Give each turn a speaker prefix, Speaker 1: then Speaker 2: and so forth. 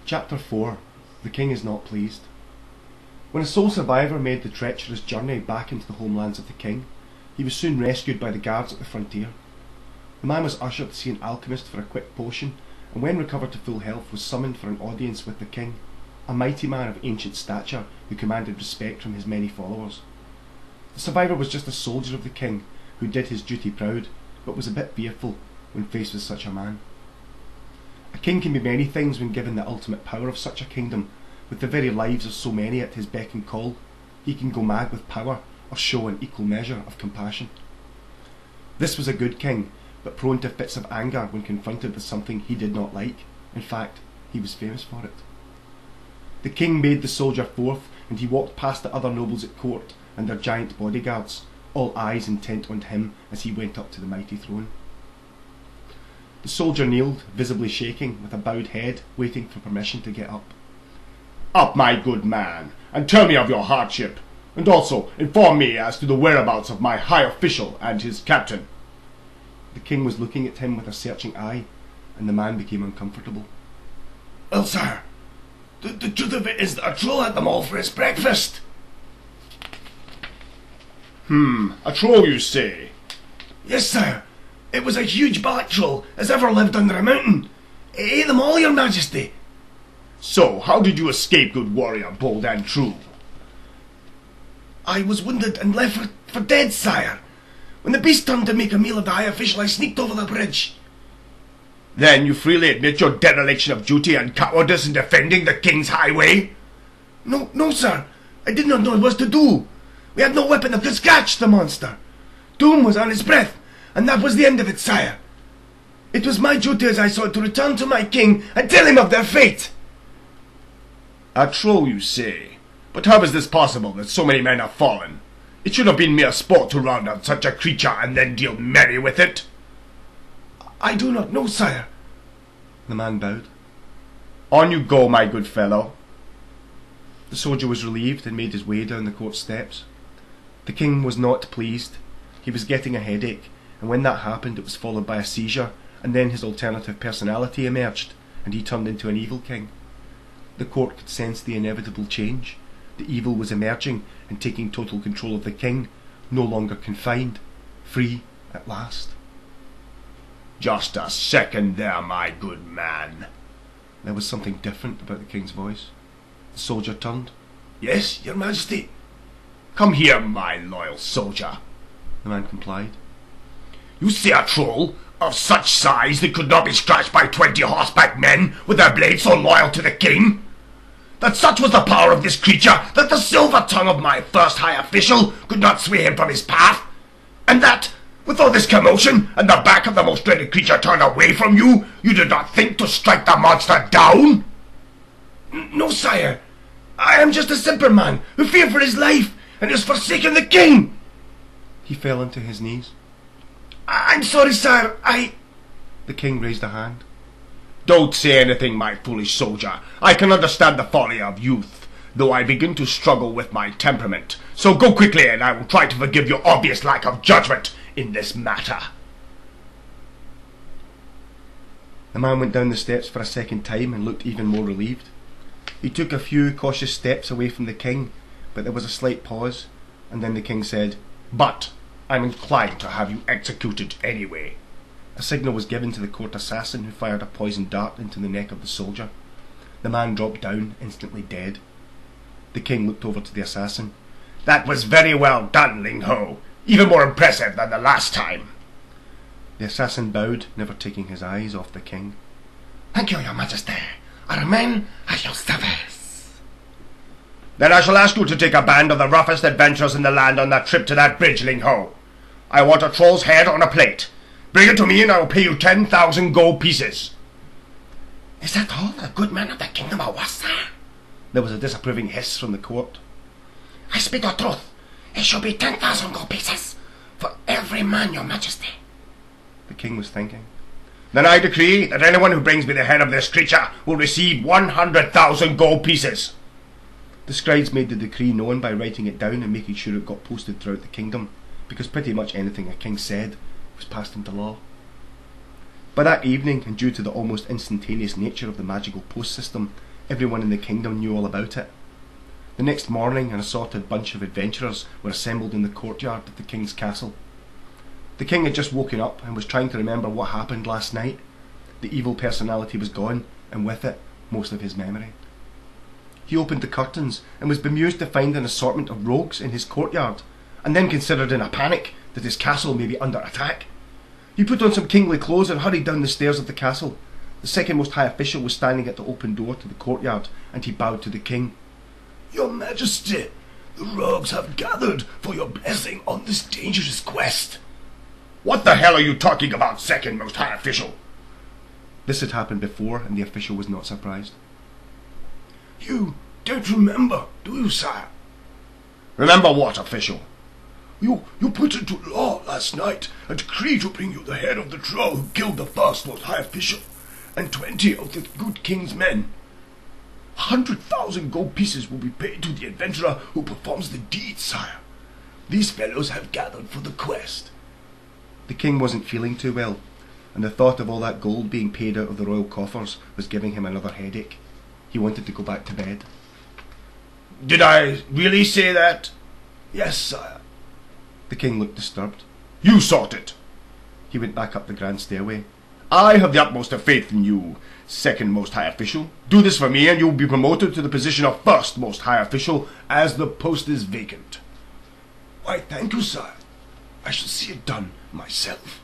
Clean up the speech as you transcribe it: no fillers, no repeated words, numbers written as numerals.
Speaker 1: Chapter 4. The King is not pleased. When a sole survivor made the treacherous journey back into the homelands of the king, he was soon rescued by the guards at the frontier. The man was ushered to see an alchemist for a quick potion, and when recovered to full health was summoned for an audience with the king, a mighty man of ancient stature who commanded respect from his many followers. The survivor was just a soldier of the king, who did his duty proud, but was a bit fearful when faced with such a man. A king can be many things when given the ultimate power of such a kingdom, with the very lives of so many at his beck and call. He can go mad with power, or show an equal measure of compassion. This was a good king, but prone to fits of anger when confronted with something he did not like. In fact, he was famous for it. The king made the soldier forth, and he walked past the other nobles at court and their giant bodyguards, all eyes intent on him as he went up to the mighty throne. The soldier kneeled, visibly shaking, with a bowed head, waiting for permission to get up.
Speaker 2: "Up, my good man, and tell me of your hardship, and also inform me as to the whereabouts of my high official and his captain."
Speaker 1: The king was looking at him with a searching eye, and the man became uncomfortable.
Speaker 3: "Well, sir, the truth of it is that a troll had them all for his breakfast."
Speaker 2: A troll, you say?
Speaker 3: "Yes, sir. It was a huge black troll as ever lived under a mountain. It ate them all, your majesty."
Speaker 2: So, how did you escape, good warrior, bold and true?
Speaker 3: "I was wounded and left for dead, sire. When the beast turned to make a meal of the high official, I sneaked over the bridge."
Speaker 2: Then you freely admit your dereliction of duty and cowardice in defending the king's highway?
Speaker 3: No, sir. I did not know what to do. We had no weapon that could scratch the monster. Doom was on his breath, and that was the end of it, sire. It was my duty, as I saw it, to return to my king and tell him of their fate."
Speaker 2: A troll, you say? But how is this possible that so many men have fallen? It should have been mere sport to round out such a creature and then deal merry with it.
Speaker 3: "I do not know, sire."
Speaker 1: The man bowed.
Speaker 2: On you go, my good fellow.
Speaker 1: The soldier was relieved and made his way down the court steps. The king was not pleased. He was getting a headache, and when that happened it was followed by a seizure, and then his alternative personality emerged, and he turned into an evil king. The court could sense the inevitable change. The evil was emerging and taking total control of the king, no longer confined, free at last.
Speaker 2: Just a second there, my good man.
Speaker 1: There was something different about the king's voice. The soldier turned.
Speaker 3: "Yes, your majesty."
Speaker 2: Come here, my loyal soldier.
Speaker 1: The man complied.
Speaker 2: You see a troll of such size that could not be scratched by 20 horseback men with their blades so loyal to the king? That such was the power of this creature that the silver tongue of my first high official could not sway him from his path? And that, with all this commotion and the back of the most dreaded creature turned away from you, you did not think to strike the monster down?
Speaker 3: "No, sire. I am just a simple man who feared for his life and has forsaken the king."
Speaker 1: He fell into his knees.
Speaker 3: "I'm sorry, sire.
Speaker 1: The king raised a hand.
Speaker 2: Don't say anything, my foolish soldier. I can understand the folly of youth, though I begin to struggle with my temperament. So go quickly, and I will try to forgive your obvious lack of judgment in this matter."
Speaker 1: The man went down the steps for a second time and looked even more relieved. He took a few cautious steps away from the king, but there was a slight pause, and then the king said,
Speaker 2: "But I'm inclined to have you executed anyway."
Speaker 1: A signal was given to the court assassin, who fired a poisoned dart into the neck of the soldier. The man dropped down, instantly dead. The king looked over to the assassin.
Speaker 2: "That was very well done, Ling Ho. Even more impressive than the last time."
Speaker 1: The assassin bowed, never taking his eyes off the king.
Speaker 3: "Thank you, your majesty. I remain at your service."
Speaker 2: "Then I shall ask you to take a band of the roughest adventurers in the land on that trip to that bridge, Ling Ho. I want a troll's head on a plate. Bring it to me and I will pay you 10,000 gold pieces."
Speaker 3: "Is that all the good men of the kingdom are worth, sir?"
Speaker 1: There was a disapproving hiss from the court.
Speaker 3: "I speak the truth. It shall be 10,000 gold pieces for every man, your majesty."
Speaker 1: The king was thinking.
Speaker 2: "Then I decree that anyone who brings me the head of this creature will receive 100,000 gold pieces."
Speaker 1: The scribes made the decree known by writing it down and making sure it got posted throughout the kingdom, because pretty much anything a king said was passed into law. By that evening, and due to the almost instantaneous nature of the magical post system, Everyone in the kingdom knew all about it. The next morning, an assorted bunch of adventurers were assembled in the courtyard of the king's castle. The king had just woken up and was trying to remember what happened last night. The evil personality was gone, and with it, most of his memory. He opened the curtains and was bemused to find an assortment of rogues in his courtyard, and then considered in a panic that his castle may be under attack. He put on some kingly clothes and hurried down the stairs of the castle. The second most high official was standing at the open door to the courtyard, and he bowed to the king.
Speaker 3: Your Majesty, the rogues have gathered for your blessing on this dangerous quest.
Speaker 2: What the hell are you talking about, second most high official?
Speaker 1: This had happened before, and the official was not surprised.
Speaker 3: You don't remember, do you, sire?
Speaker 2: Remember what, official?
Speaker 3: You put into law last night a decree to bring you the head of the troll who killed the first most high official, and 20 of the good king's men. 100,000 gold pieces will be paid to the adventurer who performs the deed, sire. These fellows have gathered for the quest.
Speaker 1: The king wasn't feeling too well, and the thought of all that gold being paid out of the royal coffers was giving him another headache. He wanted to go back to bed.
Speaker 2: Did I really say that?
Speaker 3: Yes, sire.
Speaker 1: The king looked disturbed.
Speaker 2: You sought it.
Speaker 1: He went back up the grand stairway.
Speaker 2: I have the utmost of faith in you, second most high official. Do this for me and you will be promoted to the position of first most high official as the post is vacant.
Speaker 3: Why, thank you, sire. I shall see it done myself.